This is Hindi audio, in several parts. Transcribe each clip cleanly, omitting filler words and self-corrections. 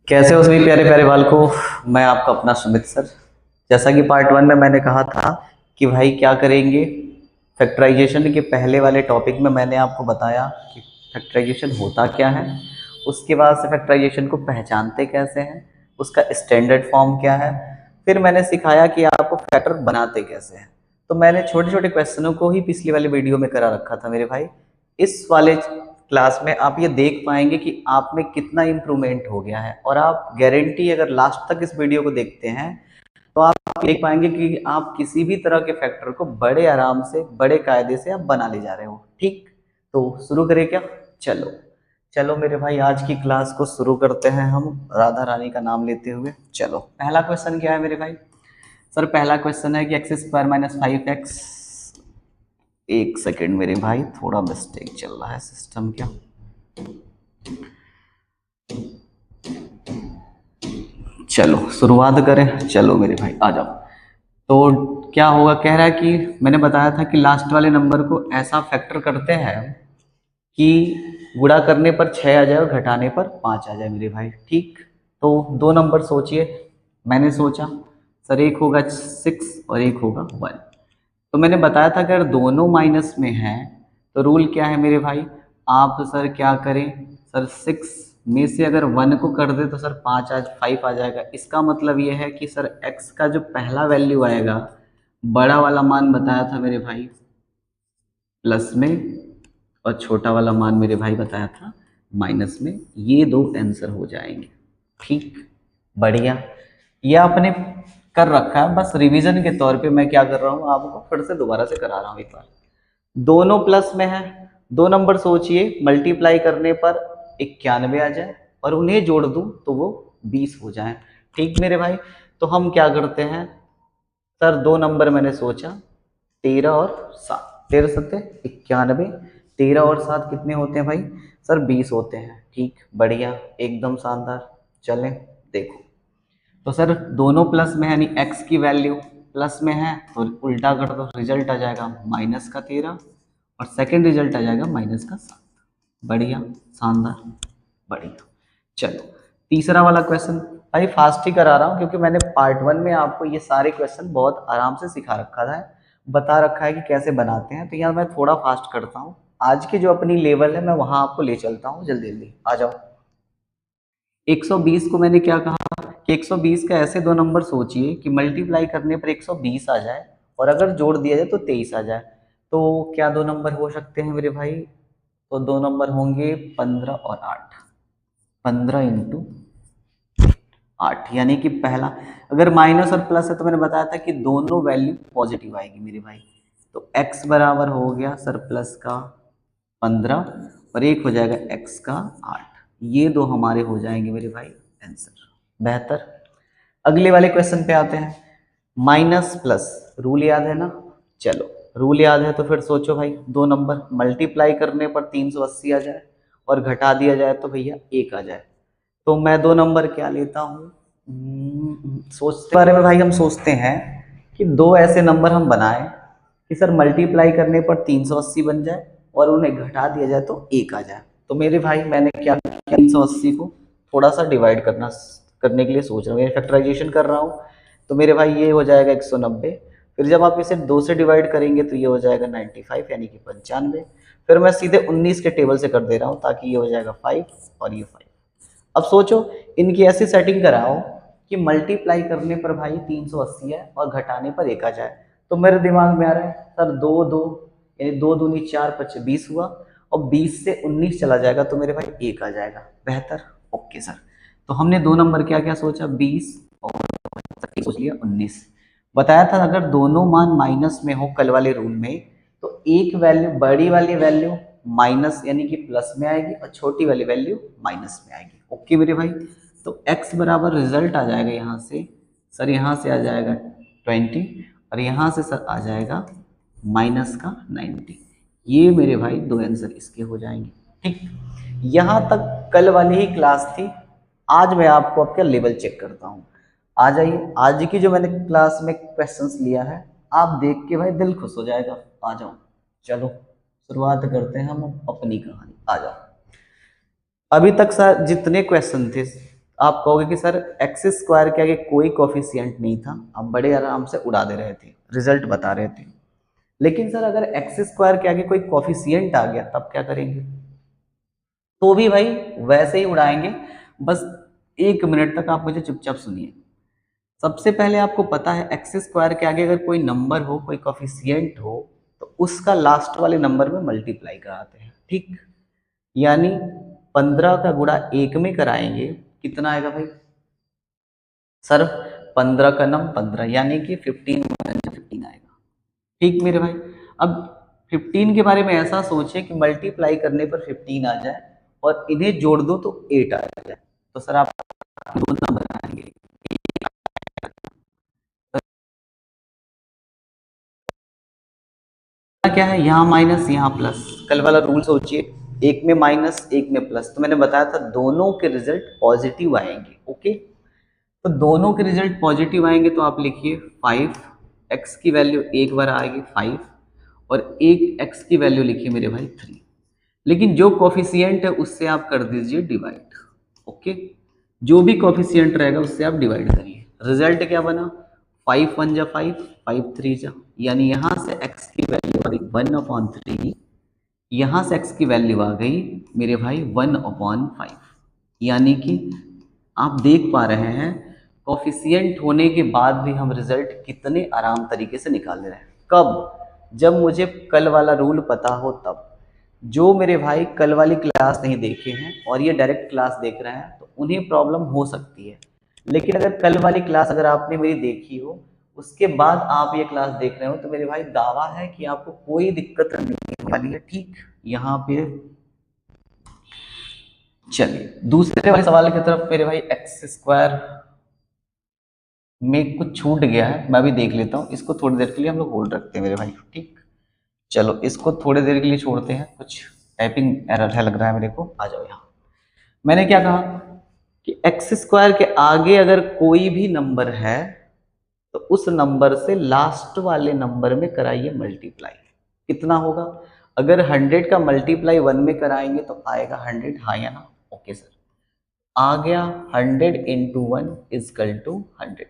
कैसे हो सभी प्यारे प्यारे बाल को। मैं आपका अपना सुमित सर। जैसा कि पार्ट 1 में मैंने कहा था कि भाई क्या करेंगे, फैक्टराइजेशन के पहले वाले टॉपिक में मैंने आपको बताया कि फैक्टराइजेशन होता क्या है, उसके बाद से फैक्टराइजेशन को पहचानते कैसे हैं, उसका स्टैंडर्ड फॉर्म क्या है, फिर मैंने सिखाया कि आपको फैक्टर बनाते कैसे हैं। तो मैंने छोटे छोटे क्वेश्चनों को ही पिछली वाली वीडियो में करा रखा था मेरे भाई। इस वाले क्लास में आप ये देख पाएंगे कि आप में कितना इम्प्रूवमेंट हो गया है, और आप गारंटी अगर लास्ट तक इस वीडियो को देखते हैं तो आप देख पाएंगे कि आप किसी भी तरह के फैक्टर को बड़े आराम से बड़े कायदे से आप बना ले जा रहे हो। ठीक, तो शुरू करें क्या? चलो चलो मेरे भाई, आज की क्लास को शुरू करते हैं हम राधा रानी का नाम लेते हुए। चलो, पहला क्वेश्चन क्या है मेरे भाई? सर पहला क्वेश्चन है कि एक्स स्क्वायर माइनस 5x। एक सेकेंड मेरे भाई, थोड़ा मिस्टेक चल रहा है सिस्टम क्या। चलो शुरुआत करें। चलो मेरे भाई आ जाओ। तो क्या होगा, कह रहा है कि मैंने बताया था कि लास्ट वाले नंबर को ऐसा फैक्टर करते हैं कि गुणा करने पर 6 आ जाए और घटाने पर 5 आ जाए मेरे भाई। ठीक, तो दो नंबर सोचिए। मैंने सोचा सर एक होगा 6 और एक होगा 1। तो मैंने बताया था अगर दोनों माइनस में हैं तो रूल क्या है मेरे भाई, आप सर क्या करें, सर 6 में से अगर 1 को कर दे तो सर 5 आ जाएगा। इसका मतलब ये है कि सर x का जो पहला वैल्यू आएगा, बड़ा वाला मान बताया था मेरे भाई प्लस में, और छोटा वाला मान मेरे भाई बताया था माइनस में। ये दो आंसर हो जाएंगे। ठीक, बढ़िया। ये आपने कर रखा है, बस रिवीजन के तौर पे मैं क्या कर रहा हूँ, आपको फिर से दोबारा से करा रहा हूँ एक बार। दोनों प्लस में है, दो नंबर सोचिए, मल्टीप्लाई करने पर 91 आ जाए और उन्हें जोड़ दूं तो वो 20 हो जाए। ठीक मेरे भाई, तो हम क्या करते हैं, सर दो नंबर मैंने सोचा 13 और 7, 13 सत्ते 91, 13 और 7 कितने होते हैं भाई, सर 20 होते हैं। ठीक, बढ़िया, एकदम शानदार। चलें देखो, तो सर दोनों प्लस में है, यानी x की वैल्यू प्लस में है तो उल्टा कर दो, रिजल्ट आ जाएगा माइनस का 13 और सेकंड रिजल्ट आ जाएगा माइनस का 7। बढ़िया, शानदार, बढ़िया। चलो तीसरा वाला क्वेश्चन। भाई फास्ट ही करा रहा हूँ क्योंकि मैंने पार्ट 1 में आपको ये सारे क्वेश्चन बहुत आराम से सिखा रखा था, बता रखा है कि कैसे बनाते हैं। तो यार मैं थोड़ा फास्ट करता हूँ, आज की जो अपनी लेवल है मैं वहां आपको ले चलता हूँ। जल्दी जल्दी आ जाओ। 120 को मैंने क्या कहा कि 120 का ऐसे दो नंबर सोचिए कि मल्टीप्लाई करने पर 120 आ जाए और अगर जोड़ दिया जाए तो 23 आ जाए। तो क्या दो नंबर हो सकते हैं मेरे भाई? तो दो नंबर होंगे 15 और 8। 15 इंटू 8, यानी कि पहला, अगर माइनस और प्लस है तो मैंने बताया था कि दोनों वैल्यू पॉजिटिव आएगी मेरे भाई। तो x बराबर हो गया सर प्लस का 15 और एक हो जाएगा x का 8। ये दो हमारे हो जाएंगे मेरे भाई आंसर। बेहतर। अगले वाले क्वेश्चन पे आते हैं। माइनस प्लस रूल याद है ना? चलो रूल याद है तो फिर सोचो भाई, दो नंबर मल्टीप्लाई करने पर 380 आ जाए और घटा दिया जाए तो भैया 1 आ जाए। तो मैं दो नंबर क्या लेता हूँ, सोचते बारे में भाई हम सोचते हैं कि दो ऐसे नंबर हम बनाएं कि सर मल्टीप्लाई करने पर 380 बन जाए और उन्हें घटा दिया जाए तो 1 आ जाए। तो मेरे भाई मैंने क्या किया, 380 को थोड़ा सा डिवाइड करने के लिए सोच रहा हूँ, फैक्टराइजेशन कर रहा हूँ। तो मेरे भाई ये हो जाएगा 190, फिर जब आप इसे 2 से डिवाइड करेंगे तो ये हो जाएगा 95 यानी कि 95। फिर मैं सीधे 19 के टेबल से कर दे रहा हूँ ताकि ये हो जाएगा 5 और ये 5। अब सोचो इनकी ऐसी सेटिंग कराओ कि मल्टीप्लाई करने पर भाई 380 है और घटाने पर 1 आ जाए। तो मेरे दिमाग में आ रहा है सर दो दो, यानी दो दूनी 4 5 20 हुआ और 20 से 19 चला जाएगा तो मेरे भाई 1 आ जाएगा। बेहतर, ओके सर। तो हमने दो नंबर क्या क्या सोचा, 20 और सोच लिया 19। बताया था अगर दोनों मान माइनस में हो कल वाले रूल में तो एक वैल्यू, बड़ी वाली वैल्यू माइनस यानी कि प्लस में आएगी और छोटी वाली वैल्यू माइनस में आएगी। ओके मेरे भाई, तो x बराबर रिजल्ट आ जाएगा यहाँ से, सर यहाँ से आ जाएगा 20 और यहाँ से सर आ जाएगा माइनस का 90। ये मेरे भाई दो आंसर इसके हो जाएंगे। ठीक, यहाँ तक कल वाली ही क्लास थी। आज मैं आपको आपका लेवल चेक करता हूँ। आ जाइए, आज की जो मैंने क्लास में क्वेश्चंस लिया है आप देख के भाई दिल खुश हो जाएगा। आ जाओ, चलो शुरुआत करते हैं हम अपनी कहानी। आ जाओ। अभी तक सर जितने क्वेश्चन थे आप कहोगे कि सर एक्स स्क्वायर के आगे कोई कोफिशिएंट नहीं था, आप बड़े आराम से उड़ा दे रहे थे, रिजल्ट बता रहे थे। लेकिन सर अगर एक्स स्क्वायर के आगे कोई कोफिशिएंट आ गया तब क्या करेंगे? तो भी भाई वैसे ही उड़ाएंगे। बस 1 मिनट तक आप मुझे चुपचाप सुनिए। सबसे पहले आपको पता है एक्स स्क्वायर के आगे अगर कोई नंबर हो, कोई कोफिशिएंट हो, तो उसका लास्ट वाले नंबर में मल्टीप्लाई कराते हैं, ठीक। यानी 15 का गुणा 1 में कराएंगे, कितना आएगा भाई? सर 15 का नम 15, यानी कि 15 आएगा, ठीक मेरे भाई। अब 15 के बारे में ऐसा सोचें कि मल्टीप्लाई करने पर 15 आ जाए और इन्हें जोड़ दो तो 8 आ जाए। तो सर आप दो नंबर आएंगे, क्या है, यहाँ माइनस यहाँ प्लस। कल वाला रूल सोचिए, एक में माइनस एक में प्लस, तो मैंने बताया था दोनों के रिजल्ट पॉजिटिव आएंगे। ओके, तो दोनों के रिजल्ट पॉजिटिव आएंगे तो आप लिखिए 5, एक्स की वैल्यू एक बार आएगी 5 और एक एक्स की वैल्यू लिखिए मेरे भाई 3। लेकिन जो कोफिशिएंट है उससे आप कर दीजिए डिवाइड। ओके, जो भी कोफिशिएंट रहेगा उससे आप डिवाइड करिए। रिजल्ट क्या बना? 5 1 जा 5, 5 3 जा, यानी यहाँ से x की वैल्यू आ गई 1/3, यहाँ से x की वैल्यू आ गई मेरे भाई 1/5। यानी कि आप देख पा रहे हैं कोफिशिएंट होने के बाद भी हम रिजल्ट कितने आराम तरीके से निकाल ले रहे हैं। कब? जब मुझे कल वाला रूल पता हो तब। जो मेरे भाई कल वाली क्लास नहीं देखे हैं और ये डायरेक्ट क्लास देख रहे हैं तो उन्हें प्रॉब्लम हो सकती है। लेकिन अगर कल वाली क्लास अगर आपने मेरी देखी हो, उसके बाद आप ये क्लास देख रहे हो, तो मेरे भाई दावा है कि आपको कोई दिक्कत नहीं होने वाली है, ठीक। यहाँ पे चलिए दूसरे वाले सवाल की तरफ मेरे भाई। एक्स स्क्वायर में कुछ छूट गया है, मैं भी देख लेता हूँ इसको। थोड़ी देर के लिए हम लोग होल्ड रखते हैं मेरे भाई, ठीक। चलो इसको थोड़ी देर के लिए छोड़ते हैं, कुछ टाइपिंग एरर है लग रहा है मेरे को। आ जाओ यहाँ। मैंने क्या कहा कि एक्स स्क्वायर के आगे अगर कोई भी नंबर है तो उस नंबर से लास्ट वाले नंबर में कराइए मल्टीप्लाई। कितना होगा? अगर 100 का मल्टीप्लाई 1 में कराएंगे तो आएगा 100, हाँ या ना? ओके सर, आ गया 100 इंटू 1 इजकल टू 100।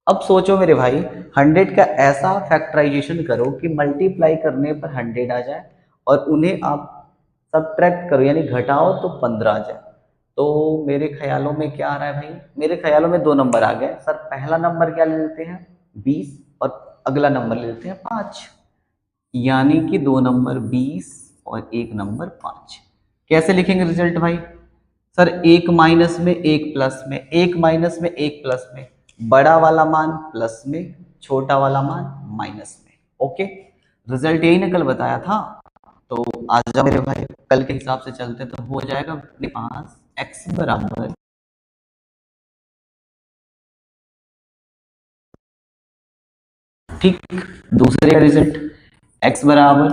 अब सोचो मेरे भाई, 100 का ऐसा फैक्टराइजेशन करो कि मल्टीप्लाई करने पर 100 आ जाए और उन्हें आप सब्ट्रैक्ट करो यानी घटाओ तो 15 आ जाए। तो मेरे ख्यालों में क्या आ रहा है भाई? मेरे ख्यालों में दो नंबर आ गए सर। पहला नंबर क्या ले लेते हैं? 20 और अगला नंबर ले लेते हैं 5। यानी कि दो नंबर 20 और एक नंबर 5। कैसे लिखेंगे रिजल्ट भाई? सर एक माइनस में एक प्लस में, एक माइनस में एक प्लस में, बड़ा वाला मान प्लस में, छोटा वाला मान माइनस में। ओके, रिजल्ट यही ना कल बताया था। तो आ जाओ मेरे भाई, कल के हिसाब से चलते तो हो जाएगा अपने पास x बराबर, ठीक। दूसरे का रिजल्ट x बराबर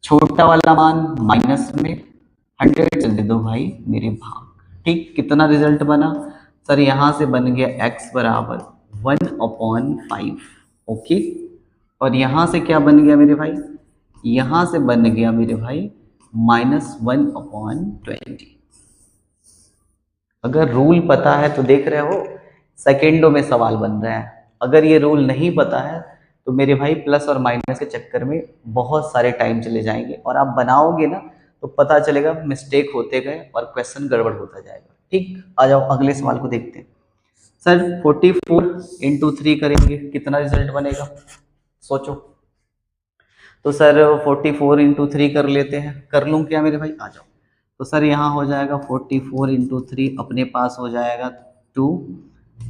छोटा वाला मान माइनस में 100 चल दे दो भाई मेरे भाग, ठीक। कितना रिजल्ट बना? सर यहाँ से बन गया x बराबर 1/5। ओके, और यहाँ से क्या बन गया मेरे भाई? यहाँ से बन गया मेरे भाई -1/20। अगर रूल पता है तो देख रहे हो सेकेंडों में सवाल बन रहा है। अगर ये रूल नहीं पता है तो मेरे भाई प्लस और माइनस के चक्कर में बहुत सारे टाइम चले जाएंगे और आप बनाओगे ना तो पता चलेगा मिस्टेक होते गए और क्वेश्चन गड़बड़ होता जाएगा, ठीक। आ जाओ अगले सवाल को देखते हैं। सर 44 इंटू 3 करेंगे, कितना रिजल्ट बनेगा? सोचो। तो सर 44 इंटू 3 कर लेते हैं। कर लूँ क्या मेरे भाई? आ जाओ। तो सर यहाँ हो जाएगा 44 इंटू 3, अपने पास हो जाएगा 2।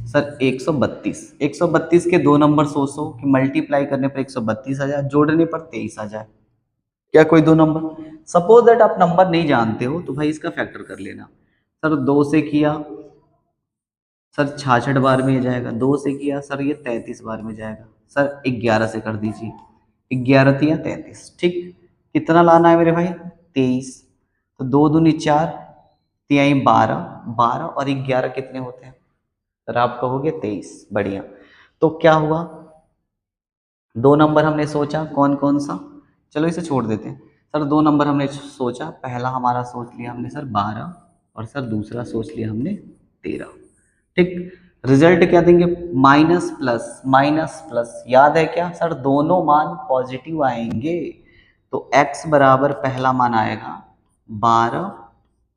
सर 132। 132 के दो नंबर सोचो कि मल्टीप्लाई करने पर 132 आ जाए, जोड़ने पर 23 आ जाए। क्या कोई दो नंबर? सपोज दैट आप नंबर नहीं जानते हो तो भाई इसका फैक्टर कर लेना। सर 2 से किया सर 66 बार में जाएगा, 2 से किया सर ये 33 बार में जाएगा। सर 11 से कर दीजिए, 11 तिया 33, ठीक। कितना लाना है मेरे भाई? 23। तो 2 दूनी 4, तिहाई 12, 12 और 11 कितने होते हैं? सर आप कहोगे 23, बढ़िया। तो क्या हुआ? दो नंबर हमने सोचा, कौन कौन सा? चलो इसे छोड़ देते हैं। सर दो नंबर हमने सोचा, पहला हमारा सोच लिया हमने सर 12 और सर दूसरा सोच लिया हमने 13। ठीक, रिजल्ट क्या देंगे, माइनस प्लस माइनस प्लस, याद है क्या सर, दोनों मान पॉजिटिव आएंगे। तो x बराबर पहला मान आएगा 12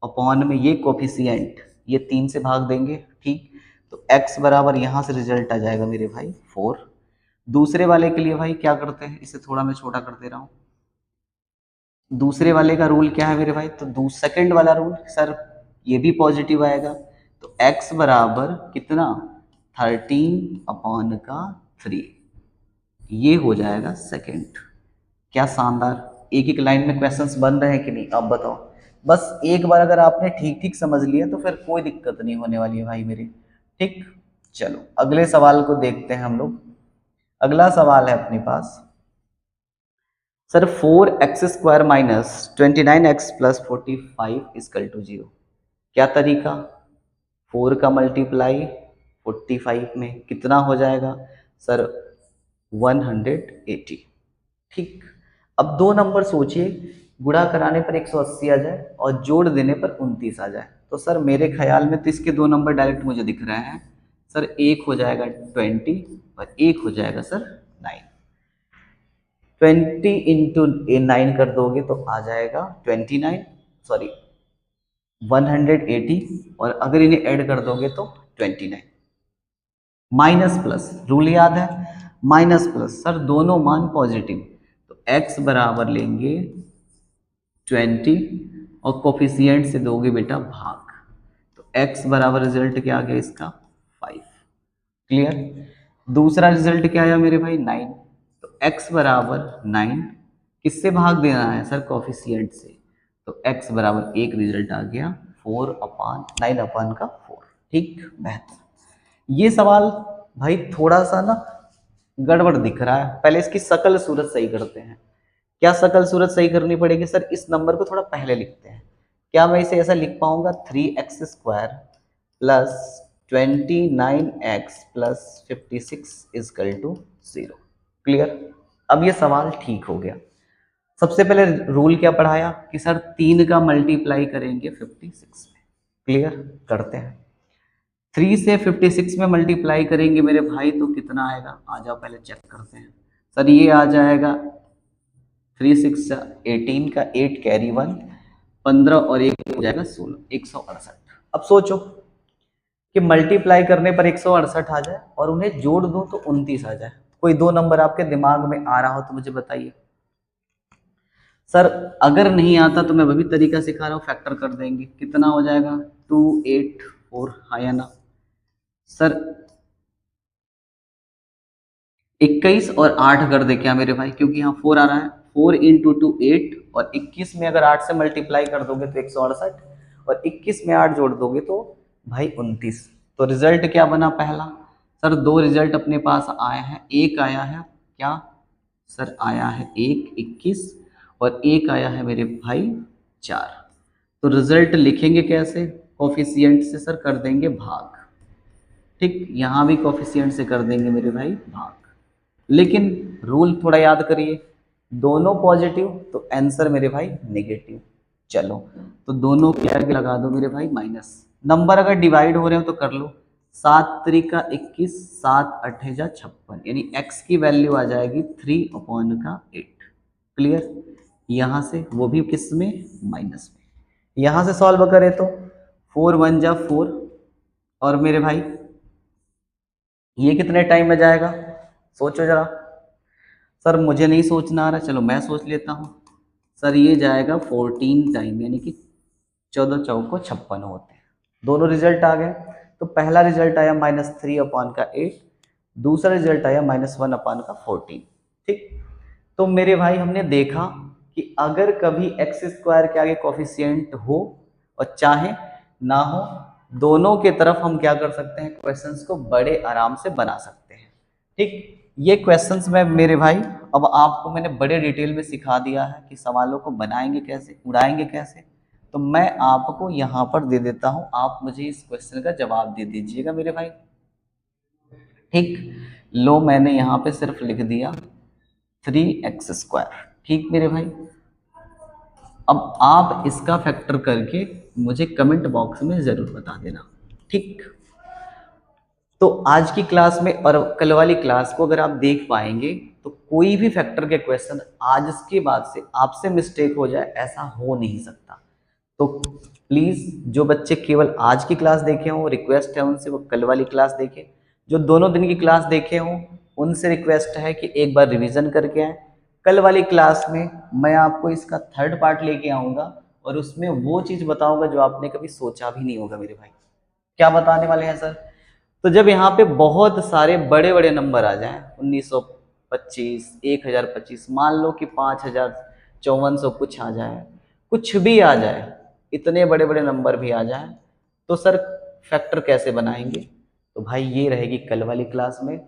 अपॉन में ये कोफिशिएंट, ये 3 से भाग देंगे। ठीक, तो x बराबर यहाँ से रिजल्ट आ जाएगा मेरे भाई 4। दूसरे वाले के लिए भाई क्या करते हैं, इसे थोड़ा मैं छोटा कर दे रहा हूँ। दूसरे वाले का रूल क्या है मेरे भाई, तो सेकंड वाला रूल सर, ये भी पॉजिटिव आएगा। तो x बराबर कितना, 13 अपॉन का 3, ये हो जाएगा सेकंड। क्या शानदार, एक एक लाइन में क्वेश्चंस बन रहे हैं कि नहीं, अब बताओ। बस एक बार अगर आपने ठीक ठीक समझ लिया तो फिर कोई दिक्कत नहीं होने वाली है भाई मेरी। ठीक, चलो अगले सवाल को देखते हैं हम लोग। अगला सवाल है अपने पास sir, 4x² minus 29x plus 45 is equal to 0। क्या तरीका, 4 का मल्टीप्लाई 45 में कितना हो जाएगा सर, 180। ठीक, अब दो नंबर सोचिए, गुणा कराने पर 180 आ जाए और जोड़ देने पर 29 आ जाए। तो सर मेरे ख्याल में तो इसके दो नंबर डायरेक्ट मुझे दिख रहे हैं सर, एक हो जाएगा 20 और एक हो जाएगा सर 9। 20 इंटू 9 कर दोगे तो आ जाएगा 29, सॉरी 180, और अगर इन्हें ऐड कर दोगे तो 29। माइनस प्लस रूल याद है, माइनस प्लस सर दोनों मान पॉजिटिव, तो x बराबर लेंगे 20 और कोफिशिएंट से दोगे बेटा भाग, तो x बराबर रिजल्ट क्या आ गया इसका 5। क्लियर, दूसरा रिजल्ट क्या आया मेरे भाई 9, तो x बराबर 9 किससे भाग देना है सर, कोफिशिएंट से, तो x बराबर एक रिजल्ट आ गया 4 अपान 9 अपान का 4। ठीक, बेहतर। ये सवाल भाई थोड़ा सा ना गड़बड़ दिख रहा है, पहले इसकी शकल सूरत सही करते हैं। क्या शकल सूरत सही करनी पड़ेगी सर, इस नंबर को थोड़ा पहले लिखते हैं। क्या मैं इसे ऐसा लिख पाऊंगा, 3x² plus 29x plus 56 is equal to 0। Clear, अब ये सवाल ठीक हो गया। सबसे पहले रूल क्या पढ़ाया कि सर 3 का मल्टीप्लाई करेंगे 56 में। क्लियर, करते हैं। 3 से 56 में मल्टीप्लाई करेंगे मेरे भाई तो कितना आएगा, आ जाओ पहले चेक करते हैं। सर ये आ जाएगा 3 6 18 का 8 कैरी 1, 15 और 1 हो जाएगा 16, 168। अब सोचो कि मल्टीप्लाई करने पर 168 आ जाए और उन्हें जोड़ दूं तो 29 आ जाए। कोई दो नंबर आपके दिमाग में आ रहा हो तो मुझे बताइए। सर अगर नहीं आता तो मैं वही तरीका सिखा रहा हूँ, फैक्टर कर देंगे, कितना हो जाएगा 284, हाँ या ना सर। 21 और 8 कर दे क्या मेरे भाई, क्योंकि यहाँ 4 आ रहा है, 4 इंटू 2 8, और 21 में अगर 8 से मल्टीप्लाई कर दोगे तो 168, और 21 में 8 जोड़ दोगे तो भाई 29। तो रिजल्ट क्या बना पहला सर, दो रिजल्ट अपने पास आए हैं, एक आया है क्या सर, आया है 1 21, और एक आया है मेरे भाई 4। तो रिजल्ट लिखेंगे कैसे, कोफिशिएंट से सर कर देंगे भाग। ठीक, यहाँ भी कोफिशिएंट से कर देंगे मेरे भाई भाग, लेकिन रूल थोड़ा याद करिए, दोनों पॉजिटिव तो आंसर मेरे भाई नेगेटिव। चलो तो दोनों के आगे लगा दो मेरे भाई माइनस। नंबर अगर डिवाइड हो रहे हो तो कर लो, 7 त्रिका 21, 7 8 जा 56, यानी x की वैल्यू आ जाएगी 3 अपॉन का 8। क्लियर, यहाँ से वो भी किस में, माइनस में। यहाँ से सॉल्व करें तो 4 1 जा 4, और मेरे भाई ये कितने टाइम में जाएगा, सोचो जरा। सर मुझे नहीं सोचना आ रहा, चलो मैं सोच लेता हूँ। सर ये जाएगा 14 टाइम, यानी कि 14 चौको 56 होते हैं। दोनों रिजल्ट आ गए, तो पहला रिजल्ट आया -3 अपॉन का 8, दूसरा रिजल्ट आया -1 अपॉन का 14। ठीक, तो मेरे भाई हमने देखा कि अगर कभी x² के आगे कोफिशिएंट हो और चाहे ना हो, दोनों के तरफ हम क्या कर सकते हैं, क्वेश्चंस को बड़े आराम से बना सकते हैं। ठीक, ये क्वेश्चंस में मेरे भाई अब आपको मैंने बड़े डिटेल में सिखा दिया है कि सवालों को बनाएंगे कैसे, उड़ाएंगे कैसे। तो मैं आपको यहाँ पर दे देता हूँ, आप मुझे इस क्वेश्चन का जवाब दे दीजिएगा मेरे भाई। ठीक, लो मैंने यहाँ पे सिर्फ लिख दिया 3x²। ठीक मेरे भाई, अब आप इसका फैक्टर करके मुझे कमेंट बॉक्स में ज़रूर बता देना, ठीक। तो आज की क्लास में और कल वाली क्लास को अगर आप देख पाएंगे तो कोई भी फैक्टर के क्वेश्चन आज के बाद से आपसे मिस्टेक हो जाए ऐसा हो नहीं सकता। तो प्लीज़ जो बच्चे केवल आज की क्लास देखे हों, रिक्वेस्ट है उनसे वो कल वाली क्लास देखें। जो दोनों दिन की क्लास देखे हों उनसे रिक्वेस्ट है कि एक बार रिवीजन करके आएँ। कल वाली क्लास में मैं आपको इसका थर्ड पार्ट लेके आऊँगा और उसमें वो चीज़ बताऊँगा जो आपने कभी सोचा भी नहीं होगा मेरे भाई। क्या बताने वाले हैं सर? तो जब यहाँ पे बहुत सारे बड़े बड़े नंबर आ जाएं, 1925, 1025, मान लो कि 5400 कुछ आ जाए, कुछ भी आ जाए, इतने बड़े बड़े नंबर भी आ जाएं, तो सर फैक्टर कैसे बनाएंगे? तो भाई ये रहेगी कल वाली क्लास में।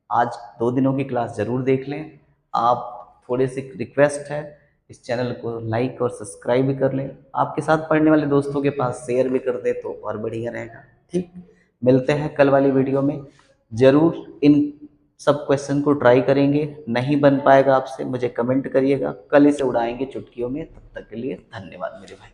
आज 2 दिनों की क्लास ज़रूर देख लें। आप थोड़ी सी रिक्वेस्ट है, इस चैनल को लाइक और सब्सक्राइब भी कर लें। आपके साथ पढ़ने वाले दोस्तों के पास शेयर भी कर दे तो और बढ़िया रहेगा, ठीक। मिलते हैं कल वाली वीडियो में। ज़रूर इन सब क्वेश्चन को ट्राई करेंगे। नहीं बन पाएगा आपसे मुझे कमेंट करिएगा, कल इसे उड़ाएंगे चुटकियों में। तब तक के लिए धन्यवाद मेरे भाई।